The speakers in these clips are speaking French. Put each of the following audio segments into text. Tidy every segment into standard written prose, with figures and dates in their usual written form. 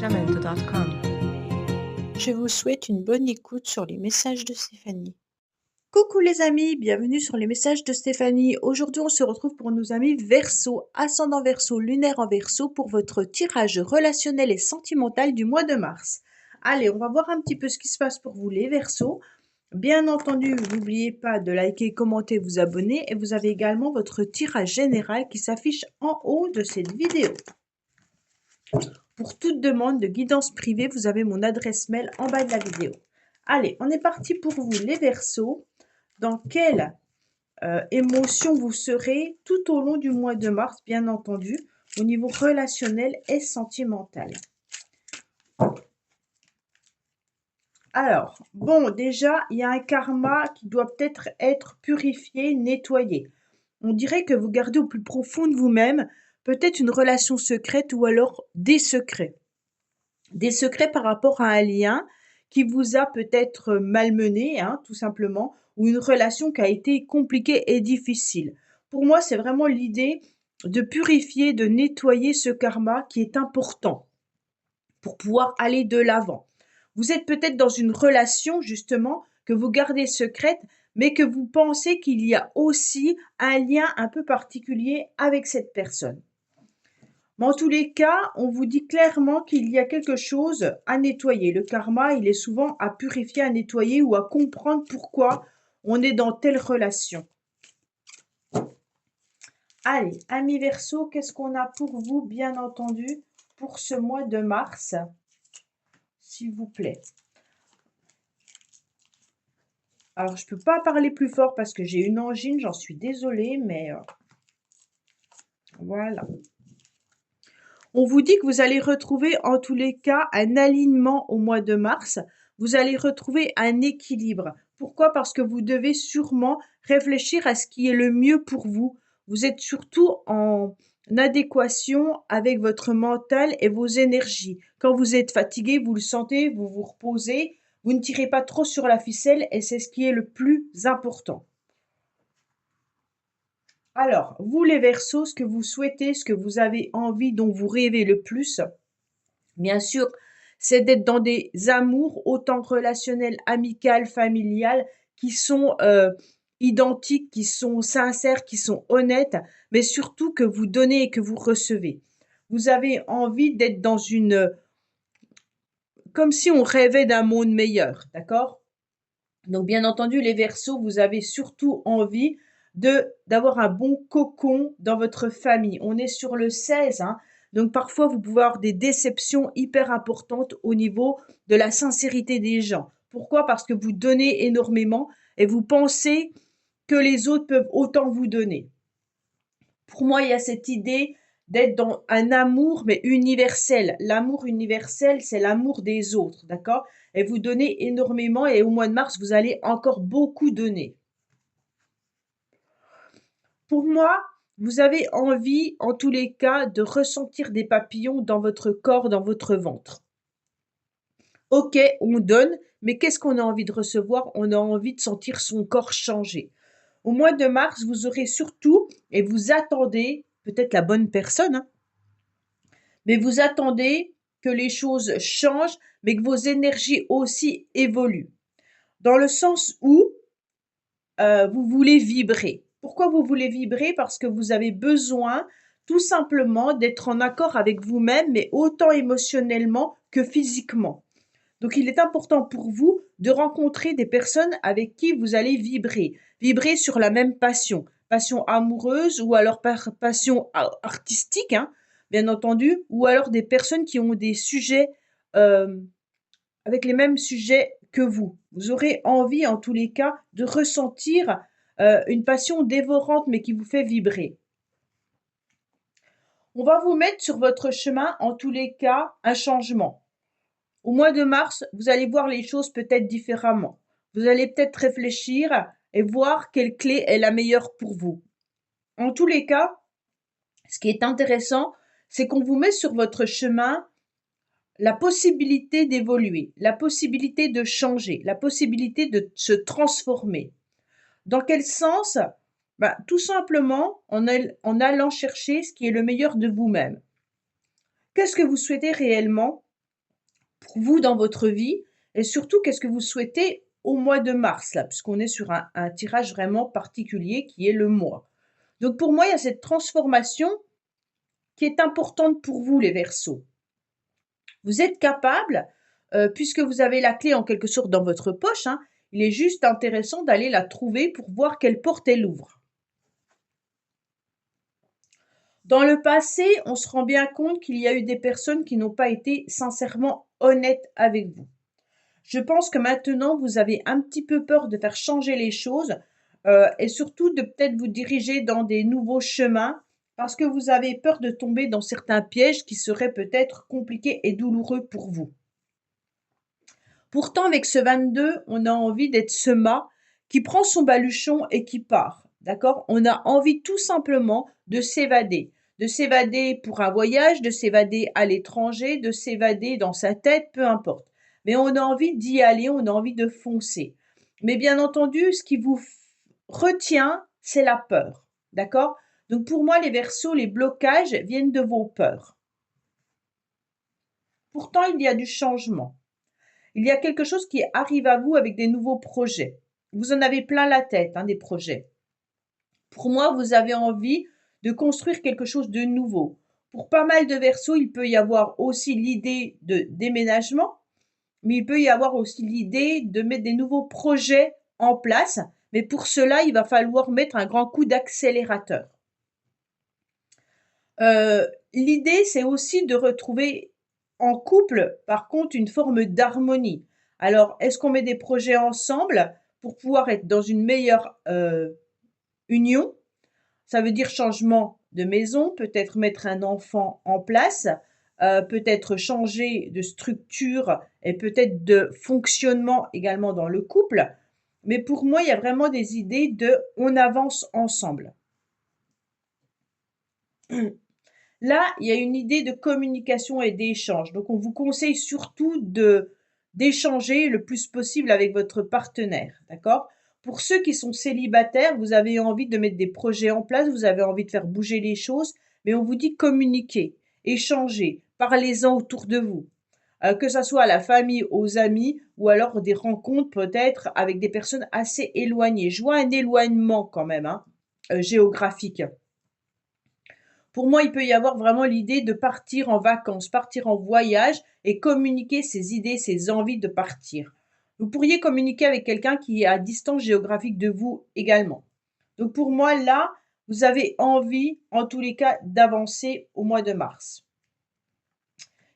www.sacramento.com. Je vous souhaite une bonne écoute sur les messages de Stéphanie. Coucou les amis, bienvenue sur les messages de Stéphanie. Aujourd'hui, on se retrouve pour nos amis Verseau, ascendant Verseau, lunaire en Verseau pour votre tirage relationnel et sentimental du mois de mars. Allez, on va voir un petit peu ce qui se passe pour vous les Verseaux. Bien entendu, n'oubliez pas de liker, commenter, vous abonner et vous avez également votre tirage général qui s'affiche en haut de cette vidéo. Pour toute demande de guidance privée, vous avez mon adresse mail en bas de la vidéo. Allez, on est parti pour vous les Verseaux. Dans quelle émotion vous serez tout au long du mois de mars, bien entendu, au niveau relationnel et sentimental. Alors, bon, déjà, il y a un karma qui doit peut-être être purifié, nettoyé. On dirait que vous gardez au plus profond de vous-même peut-être une relation secrète ou alors des secrets. Des secrets par rapport à un lien qui vous a peut-être malmené, tout simplement, ou une relation qui a été compliquée et difficile. Pour moi, c'est vraiment l'idée de purifier, de nettoyer ce karma qui est important pour pouvoir aller de l'avant. Vous êtes peut-être dans une relation, justement, que vous gardez secrète, mais que vous pensez qu'il y a aussi un lien un peu particulier avec cette personne. Mais en tous les cas, on vous dit clairement qu'il y a quelque chose à nettoyer. Le karma, il est souvent à purifier, à nettoyer ou à comprendre pourquoi on est dans telle relation. Allez, amis Verseau, qu'est-ce qu'on a pour vous, bien entendu, pour ce mois de mars, s'il vous plaît. Alors, je ne peux pas parler plus fort parce que j'ai une angine, j'en suis désolée, mais voilà. On vous dit que vous allez retrouver en tous les cas un alignement au mois de mars. Vous allez retrouver un équilibre. Pourquoi? Parce que vous devez sûrement réfléchir à ce qui est le mieux pour vous. Vous êtes surtout en adéquation avec votre mental et vos énergies. Quand vous êtes fatigué, vous le sentez, vous vous reposez, vous ne tirez pas trop sur la ficelle et c'est ce qui est le plus important. Alors, vous les Verseaux, ce que vous souhaitez, ce que vous avez envie, dont vous rêvez le plus, bien sûr, c'est d'être dans des amours, autant relationnels, amicales, familiales, qui sont identiques, qui sont sincères, qui sont honnêtes, mais surtout que vous donnez et que vous recevez. Vous avez envie d'être dans comme si on rêvait d'un monde meilleur, d'accord? Donc, bien entendu, les Verseaux, vous avez surtout envie d'avoir un bon cocon dans votre famille. On est sur le 16, donc parfois vous pouvez avoir des déceptions hyper importantes au niveau de la sincérité des gens. Pourquoi? Parce que vous donnez énormément et vous pensez que les autres peuvent autant vous donner. Pour moi, il y a cette idée d'être dans un amour, mais universel. L'amour universel, c'est l'amour des autres, d'accord? Et vous donnez énormément et au mois de mars, vous allez encore beaucoup donner. Pour moi, vous avez envie, en tous les cas, de ressentir des papillons dans votre corps, dans votre ventre. Ok, on donne, mais qu'est-ce qu'on a envie de recevoir? On a envie de sentir son corps changer. Au mois de mars, vous aurez surtout, et vous attendez, peut-être la bonne personne, mais vous attendez que les choses changent, mais que vos énergies aussi évoluent. Dans le sens où vous voulez vibrer. Pourquoi vous voulez vibrer? Parce que vous avez besoin tout simplement d'être en accord avec vous-même, mais autant émotionnellement que physiquement. Donc, il est important pour vous de rencontrer des personnes avec qui vous allez vibrer. Vibrer sur la même passion. Passion amoureuse ou alors passion artistique, bien entendu, ou alors des personnes qui ont des sujets avec les mêmes sujets que vous. Vous aurez envie, en tous les cas, de ressentir une passion dévorante, mais qui vous fait vibrer. On va vous mettre sur votre chemin, en tous les cas, un changement. Au mois de mars, vous allez voir les choses peut-être différemment. Vous allez peut-être réfléchir et voir quelle clé est la meilleure pour vous. En tous les cas, ce qui est intéressant, c'est qu'on vous met sur votre chemin la possibilité d'évoluer, la possibilité de changer, la possibilité de se transformer. Dans quel sens? Tout simplement en allant chercher ce qui est le meilleur de vous-même. Qu'est-ce que vous souhaitez réellement? pour vous dans votre vie et surtout qu'est-ce que vous souhaitez au mois de mars là, puisqu'on est sur un tirage vraiment particulier qui est le mois. Donc pour moi, il y a cette transformation qui est importante pour vous les Verseaux. Vous êtes capable, puisque vous avez la clé en quelque sorte dans votre poche, hein, il est juste intéressant d'aller la trouver pour voir quelle porte elle ouvre. Dans le passé, on se rend bien compte qu'il y a eu des personnes qui n'ont pas été sincèrement honnêtes avec vous. Je pense que maintenant, vous avez un petit peu peur de faire changer les choses et surtout de peut-être vous diriger dans des nouveaux chemins parce que vous avez peur de tomber dans certains pièges qui seraient peut-être compliqués et douloureux pour vous. Pourtant, avec ce 22, on a envie d'être ce mât qui prend son baluchon et qui part. D'accord? On a envie tout simplement de s'évader. De s'évader pour un voyage, de s'évader à l'étranger, de s'évader dans sa tête, peu importe. Mais on a envie d'y aller, on a envie de foncer. Mais bien entendu, ce qui vous retient, c'est la peur. D'accord? Donc pour moi, les Verseaux, les blocages viennent de vos peurs. Pourtant, il y a du changement. Il y a quelque chose qui arrive à vous avec des nouveaux projets. Vous en avez plein la tête, hein, des projets. Pour moi, vous avez envie de construire quelque chose de nouveau. Pour pas mal de Verseaux, il peut y avoir aussi l'idée de déménagement, mais il peut y avoir aussi l'idée de mettre des nouveaux projets en place. Mais pour cela, il va falloir mettre un grand coup d'accélérateur. L'idée, c'est aussi de retrouver en couple, par contre, une forme d'harmonie. Alors, est-ce qu'on met des projets ensemble pour pouvoir être dans une meilleure union? Ça veut dire changement de maison, peut-être mettre un enfant en place, peut-être changer de structure et peut-être de fonctionnement également dans le couple. Mais pour moi, il y a vraiment des idées de on avance ensemble. Là, il y a une idée de communication et d'échange. Donc, on vous conseille surtout d'échanger le plus possible avec votre partenaire, d'accord? Pour ceux qui sont célibataires, vous avez envie de mettre des projets en place, vous avez envie de faire bouger les choses, mais on vous dit communiquer, échanger, parlez-en autour de vous. Que ça soit à la famille, aux amis ou alors des rencontres peut-être avec des personnes assez éloignées. Je vois un éloignement quand même, hein, géographique. Pour moi, il peut y avoir vraiment l'idée de partir en vacances, partir en voyage et communiquer ses idées, ses envies de partir. Vous pourriez communiquer avec quelqu'un qui est à distance géographique de vous également. Donc pour moi, là, vous avez envie, en tous les cas, d'avancer au mois de mars.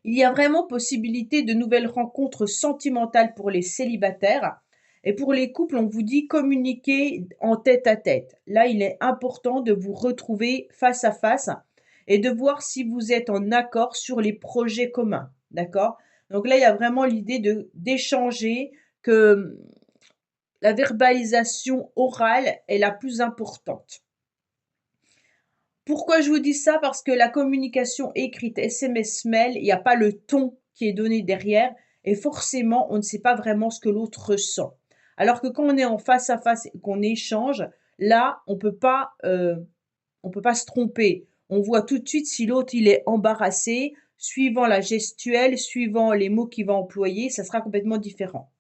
Il y a vraiment possibilité de nouvelles rencontres sentimentales pour les célibataires. Et pour les couples, on vous dit communiquer en tête à tête. Là, il est important de vous retrouver face à face et de voir si vous êtes en accord sur les projets communs. D'accord? Donc là, il y a vraiment l'idée d'échanger, que la verbalisation orale est la plus importante. Pourquoi je vous dis ça? Parce que la communication écrite, SMS, mail, il n'y a pas le ton qui est donné derrière et forcément, on ne sait pas vraiment ce que l'autre ressent. Alors que quand on est en face à face et qu'on échange, là, on peut pas se tromper. On voit tout de suite si l'autre il est embarrassé, suivant la gestuelle, suivant les mots qu'il va employer, ça sera complètement différent.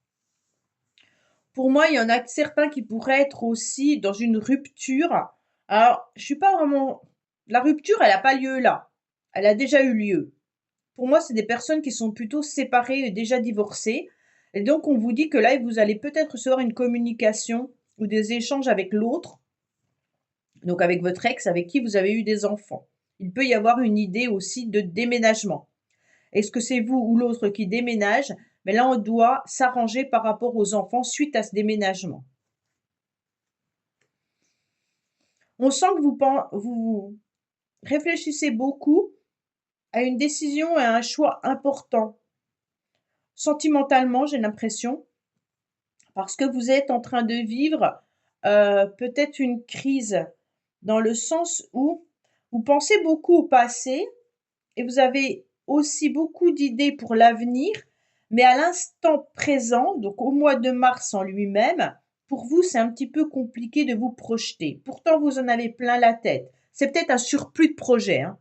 Pour moi, il y en a certains qui pourraient être aussi dans une rupture. Alors, je suis pas vraiment. La rupture, elle n'a pas lieu là. Elle a déjà eu lieu. Pour moi, c'est des personnes qui sont plutôt séparées et déjà divorcées. Et donc, on vous dit que là, vous allez peut-être recevoir une communication ou des échanges avec l'autre, donc avec votre ex, avec qui vous avez eu des enfants. Il peut y avoir une idée aussi de déménagement. Est-ce que c'est vous ou l'autre qui déménage? Mais là, on doit s'arranger par rapport aux enfants suite à ce déménagement. On sent que vous réfléchissez beaucoup à une décision et à un choix important. Sentimentalement, j'ai l'impression, parce que vous êtes en train de vivre peut-être une crise, dans le sens où vous pensez beaucoup au passé et vous avez aussi beaucoup d'idées pour l'avenir, mais à l'instant présent, donc au mois de mars en lui-même, pour vous, c'est un petit peu compliqué de vous projeter. Pourtant, vous en avez plein la tête. C'est peut-être un surplus de projets, hein.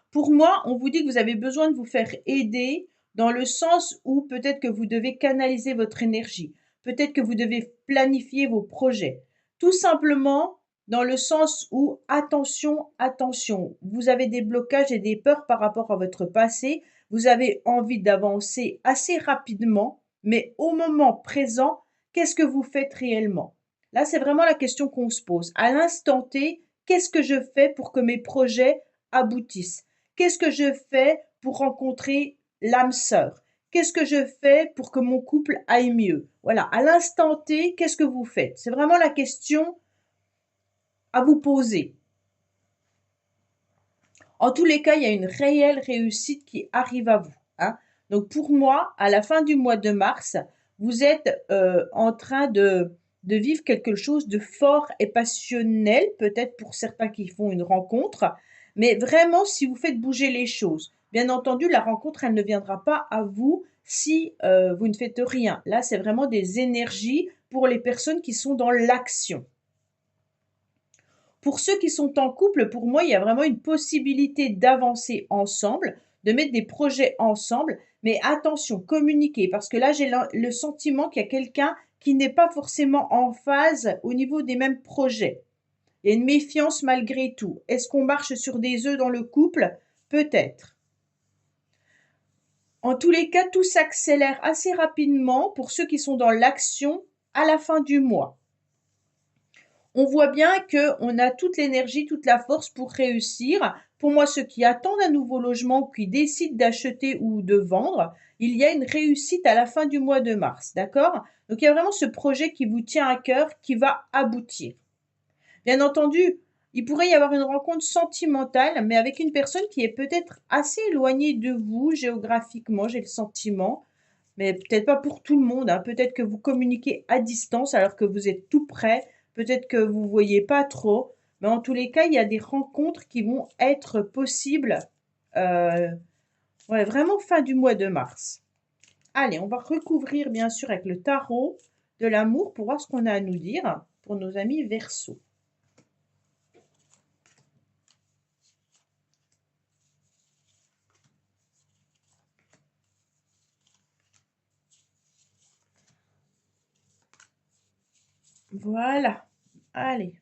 Pour moi, on vous dit que vous avez besoin de vous faire aider, dans le sens où peut-être que vous devez canaliser votre énergie, peut-être que vous devez planifier vos projets. Tout simplement dans le sens où attention, attention, vous avez des blocages et des peurs par rapport à votre passé, vous avez envie d'avancer assez rapidement, mais au moment présent, qu'est-ce que vous faites réellement? Là, c'est vraiment la question qu'on se pose. À l'instant T, qu'est-ce que je fais pour que mes projets aboutissent? Qu'est-ce que je fais pour rencontrer l'âme sœur? Qu'est-ce que je fais pour que mon couple aille mieux? Voilà, à l'instant T, qu'est-ce que vous faites? C'est vraiment la question à vous poser. En tous les cas, il y a une réelle réussite qui arrive à vous, hein. Donc pour moi, à la fin du mois de mars, vous êtes en train de vivre quelque chose de fort et passionnel, peut-être pour certains qui font une rencontre, mais vraiment si vous faites bouger les choses. Bien entendu, la rencontre, elle ne viendra pas à vous si vous ne faites rien. Là, c'est vraiment des énergies pour les personnes qui sont dans l'action. Pour ceux qui sont en couple, pour moi, il y a vraiment une possibilité d'avancer ensemble, de mettre des projets ensemble, mais attention, communiquer, parce que là, j'ai le sentiment qu'il y a quelqu'un qui n'est pas forcément en phase au niveau des mêmes projets. Il y a une méfiance malgré tout. Est-ce qu'on marche sur des œufs dans le couple? Peut-être. En tous les cas, tout s'accélère assez rapidement pour ceux qui sont dans l'action à la fin du mois. On voit bien qu'on a toute l'énergie, toute la force pour réussir. Pour moi, ceux qui attendent un nouveau logement ou qui décident d'acheter ou de vendre, il y a une réussite à la fin du mois de mars, d'accord? Donc, il y a vraiment ce projet qui vous tient à cœur, qui va aboutir. Bien entendu, il pourrait y avoir une rencontre sentimentale, mais avec une personne qui est peut-être assez éloignée de vous géographiquement, j'ai le sentiment, mais peut-être pas pour tout le monde, hein. Peut-être que vous communiquez à distance alors que vous êtes tout près. Peut-être que vous voyez pas trop. Mais en tous les cas, il y a des rencontres qui vont être possibles. euh, ouais, vraiment fin du mois de mars. Allez, on va recouvrir bien sûr avec le tarot de l'amour pour voir ce qu'on a à nous dire pour nos amis Verseaux. Voilà. Allez.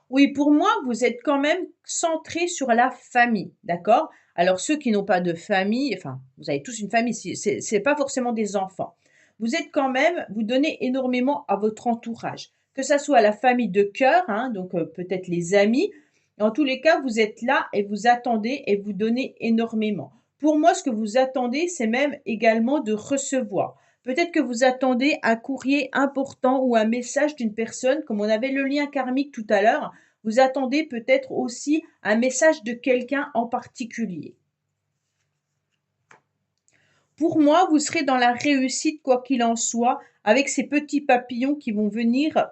Oui, pour moi, vous êtes quand même centré sur la famille, d'accord? Alors ceux qui n'ont pas de famille, enfin, vous avez tous une famille, c'est pas forcément des enfants. Vous êtes quand même, vous donnez énormément à votre entourage, que ça soit la famille de cœur, hein, donc peut-être les amis. En tous les cas, vous êtes là et vous attendez et vous donnez énormément. Pour moi, ce que vous attendez, c'est même également de recevoir. Peut-être que vous attendez un courrier important ou un message d'une personne, comme on avait le lien karmique tout à l'heure. Vous attendez peut-être aussi un message de quelqu'un en particulier. Pour moi, vous serez dans la réussite quoi qu'il en soit, avec ces petits papillons qui vont venir,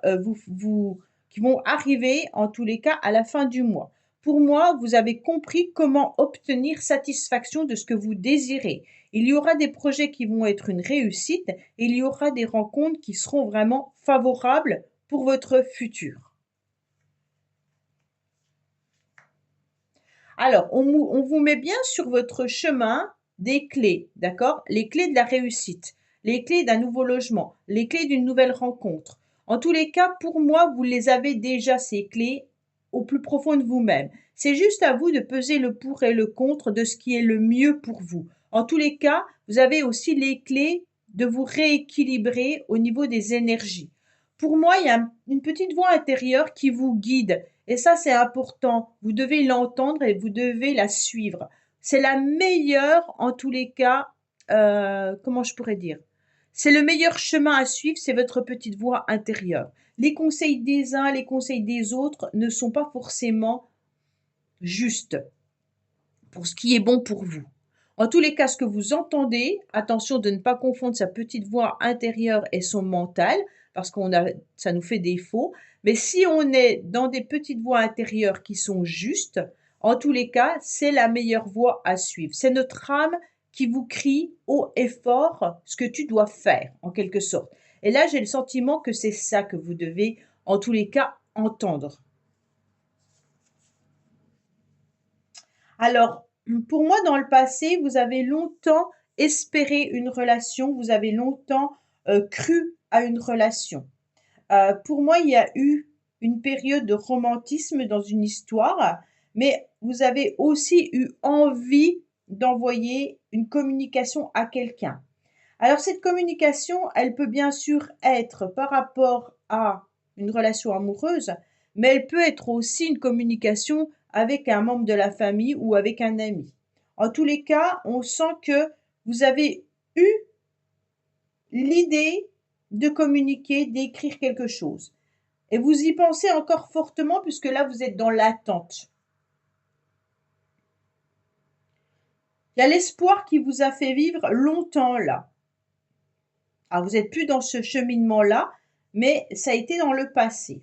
qui vont arriver en tous les cas à la fin du mois. Pour moi, vous avez compris comment obtenir satisfaction de ce que vous désirez. Il y aura des projets qui vont être une réussite et il y aura des rencontres qui seront vraiment favorables pour votre futur. Alors, on vous met bien sur votre chemin des clés, d'accord? Les clés de la réussite, les clés d'un nouveau logement, les clés d'une nouvelle rencontre. En tous les cas, pour moi, vous les avez déjà, ces clés, au plus profond de vous-même. C'est juste à vous de peser le pour et le contre de ce qui est le mieux pour vous. En tous les cas, vous avez aussi les clés de vous rééquilibrer au niveau des énergies. Pour moi, il y a une petite voix intérieure qui vous guide. Et ça, c'est important. Vous devez l'entendre et vous devez la suivre. C'est la meilleure, en tous les cas, comment je pourrais dire? C'est le meilleur chemin à suivre, c'est votre petite voix intérieure. Les conseils des uns, les conseils des autres ne sont pas forcément justes pour ce qui est bon pour vous. En tous les cas, ce que vous entendez, attention de ne pas confondre sa petite voix intérieure et son mental, parce ça nous fait défaut. Mais si on est dans des petites voix intérieures qui sont justes, en tous les cas, c'est la meilleure voie à suivre. C'est notre âme qui vous crie haut et fort ce que tu dois faire, en quelque sorte. Et là, j'ai le sentiment que c'est ça que vous devez, en tous les cas, entendre. Alors, pour moi, dans le passé, vous avez longtemps espéré une relation, vous avez longtemps cru à une relation. Pour moi, il y a eu une période de romantisme dans une histoire, mais vous avez aussi eu envie d'envoyer une communication à quelqu'un. Alors cette communication, elle peut bien sûr être par rapport à une relation amoureuse, mais elle peut être aussi une communication avec un membre de la famille ou avec un ami. En tous les cas, on sent que vous avez eu l'idée de communiquer, d'écrire quelque chose. Et vous y pensez encore fortement puisque là, vous êtes dans l'attente. Il y a l'espoir qui vous a fait vivre longtemps là. Alors, vous n'êtes plus dans ce cheminement-là, mais ça a été dans le passé.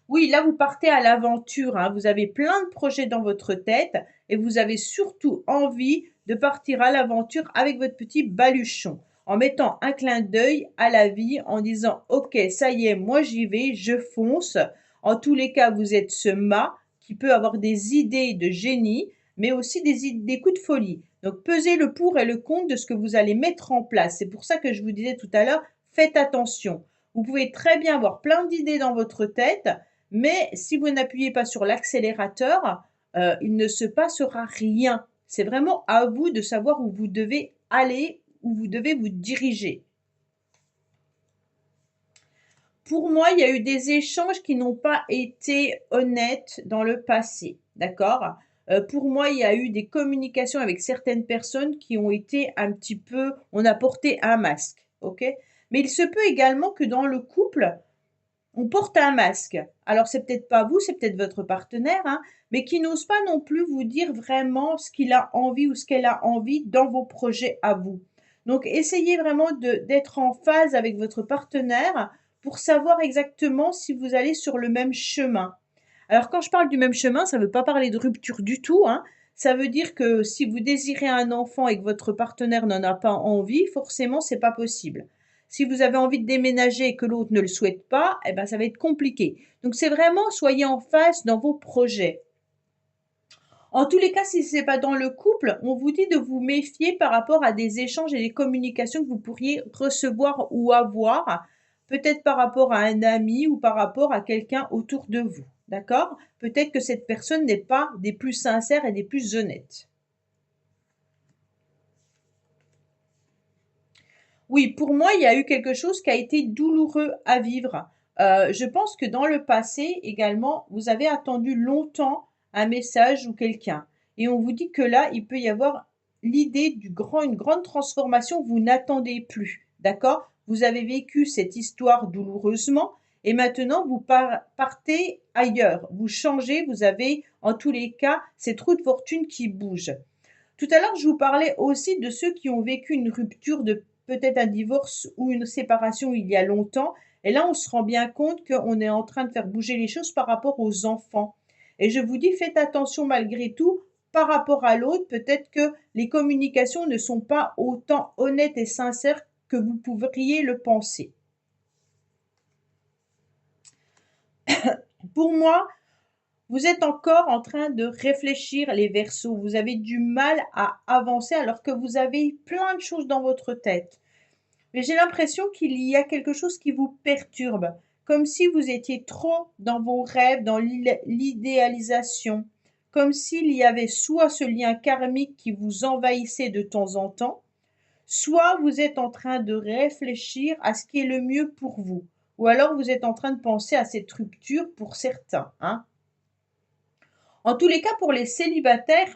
Oui, là, vous partez à l'aventure, hein. Vous avez plein de projets dans votre tête et vous avez surtout envie de partir à l'aventure avec votre petit baluchon, en mettant un clin d'œil à la vie, en disant: OK, ça y est, moi j'y vais, je fonce. En tous les cas, vous êtes ce mât qui peut avoir des idées de génie, mais aussi des coups de folie. Donc, pesez le pour et le contre de ce que vous allez mettre en place. C'est pour ça que je vous disais tout à l'heure, faites attention. Vous pouvez très bien avoir plein d'idées dans votre tête, mais si vous n'appuyez pas sur l'accélérateur, il ne se passera rien. C'est vraiment à vous de savoir où vous devez aller, où vous devez vous diriger. Pour moi, il y a eu des échanges qui n'ont pas été honnêtes dans le passé, d'accord? Pour moi, il y a eu des communications avec certaines personnes qui ont été un petit peu on a porté un masque, OK? Mais il se peut également que dans le couple, on porte un masque. Alors c'est peut-être pas vous, c'est peut-être votre partenaire, hein, mais qui n'ose pas non plus vous dire vraiment ce qu'il a envie ou ce qu'elle a envie dans vos projets à vous. Donc essayez vraiment d'être en phase avec votre partenaire pour savoir exactement si vous allez sur le même chemin. Alors quand je parle du même chemin, ça ne veut pas parler de rupture du tout, hein. Ça veut dire que si vous désirez un enfant et que votre partenaire n'en a pas envie, forcément, c'est pas possible. Si vous avez envie de déménager et que l'autre ne le souhaite pas, eh ben, ça va être compliqué. Donc c'est vraiment, soyez en phase dans vos projets. En tous les cas, si ce n'est pas dans le couple, on vous dit de vous méfier par rapport à des échanges et des communications que vous pourriez recevoir ou avoir, peut-être par rapport à un ami ou par rapport à quelqu'un autour de vous. D'accord? Peut-être que cette personne n'est pas des plus sincères et des plus honnêtes. Oui, pour moi, il y a eu quelque chose qui a été douloureux à vivre. Je pense que dans le passé également, vous avez attendu longtemps un message ou quelqu'un. Et on vous dit que là, il peut y avoir l'idée une grande transformation que vous n'attendez plus. D'accord? Vous avez vécu cette histoire douloureusement et maintenant vous partez ailleurs. Vous changez, vous avez en tous les cas cette roue de fortune qui bouge. Tout à l'heure, je vous parlais aussi de ceux qui ont vécu une rupture de peut-être un divorce ou une séparation il y a longtemps. Et là, on se rend bien compte qu'on est en train de faire bouger les choses par rapport aux enfants. Et je vous dis, faites attention malgré tout par rapport à l'autre. Peut-être que les communications ne sont pas autant honnêtes et sincères que vous pourriez le penser. Pour moi, vous êtes encore en train de réfléchir les Verseaux. Vous avez du mal à avancer alors que vous avez plein de choses dans votre tête. Mais j'ai l'impression qu'il y a quelque chose qui vous perturbe, comme si vous étiez trop dans vos rêves, dans l'idéalisation, comme s'il y avait soit ce lien karmique qui vous envahissait de temps en temps, soit vous êtes en train de réfléchir à ce qui est le mieux pour vous, ou alors vous êtes en train de penser à cette rupture pour certains, hein. En tous les cas, pour les célibataires,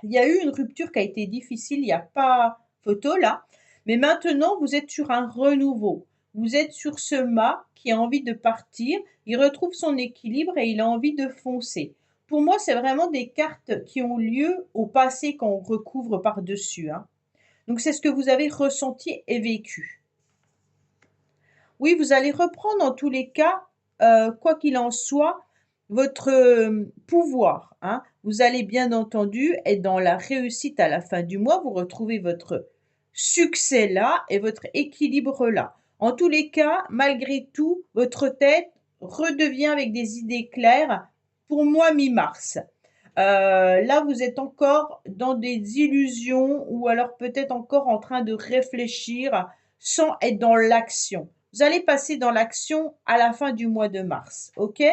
il y a eu une rupture qui a été difficile, il n'y a pas photo là, mais maintenant vous êtes sur un renouveau. Vous êtes sur ce mât qui a envie de partir, il retrouve son équilibre et il a envie de foncer. Pour moi, c'est vraiment des cartes qui ont lieu au passé qu'on recouvre par-dessus, hein. Donc c'est ce que vous avez ressenti et vécu. Oui, vous allez reprendre en tous les cas, quoi qu'il en soit, votre pouvoir, hein. Vous allez bien entendu être dans la réussite à la fin du mois, vous retrouvez votre succès là et votre équilibre là. En tous les cas, malgré tout, votre tête redevient avec des idées claires pour moi mi-mars. Là, vous êtes encore dans des illusions ou alors peut-être encore en train de réfléchir sans être dans l'action. Vous allez passer dans l'action à la fin du mois de mars, ok?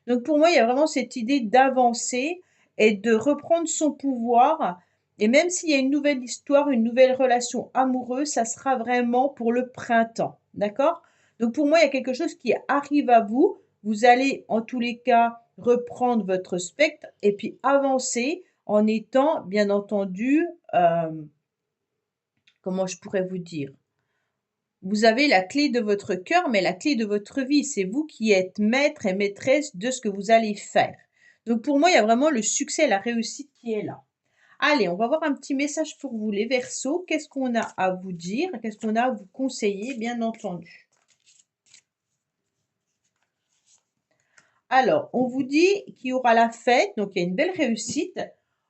Donc pour moi, il y a vraiment cette idée d'avancer et de reprendre son pouvoir. Et même s'il y a une nouvelle histoire, une nouvelle relation amoureuse, ça sera vraiment pour le printemps, d'accord? Donc pour moi, il y a quelque chose qui arrive à vous. Vous allez en tous les cas reprendre votre spectre et puis avancer en étant, bien entendu, comment je pourrais vous dire? Vous avez la clé de votre cœur, mais la clé de votre vie. C'est vous qui êtes maître et maîtresse de ce que vous allez faire. Donc pour moi, il y a vraiment le succès et la réussite qui est là. Allez, on va voir un petit message pour vous, les Verseaux. Qu'est-ce qu'on a à vous dire? Qu'est-ce qu'on a à vous conseiller, bien entendu? Alors, on vous dit qu'il y aura la fête, donc il y a une belle réussite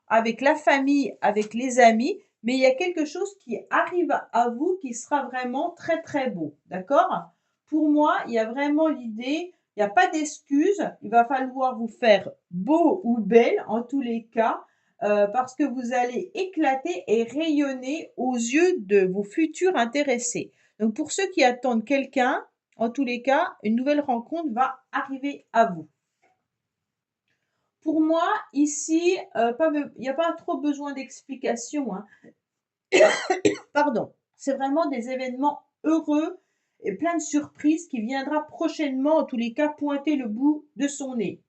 avec la famille, avec les amis, mais il y a quelque chose qui arrive à vous qui sera vraiment très très beau, d'accord? Pour moi, il y a vraiment l'idée, il n'y a pas d'excuse, il va falloir vous faire beau ou belle en tous les cas, parce que vous allez éclater et rayonner aux yeux de vos futurs intéressés. Donc pour ceux qui attendent quelqu'un, en tous les cas, une nouvelle rencontre va arriver à vous. Pour moi, ici, il n'y a pas trop besoin d'explication, hein. Pardon. C'est vraiment des événements heureux et plein de surprises qui viendra prochainement, en tous les cas, pointer le bout de son nez.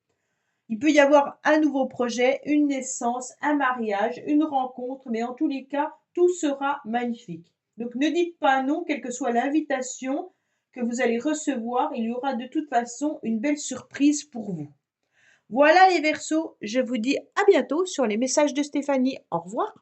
Il peut y avoir un nouveau projet, une naissance, un mariage, une rencontre, mais en tous les cas, tout sera magnifique. Donc ne dites pas non, quelle que soit l'invitation que vous allez recevoir, il y aura de toute façon une belle surprise pour vous. Voilà les Verseaux, je vous dis à bientôt sur les messages de Stéphanie. Au revoir.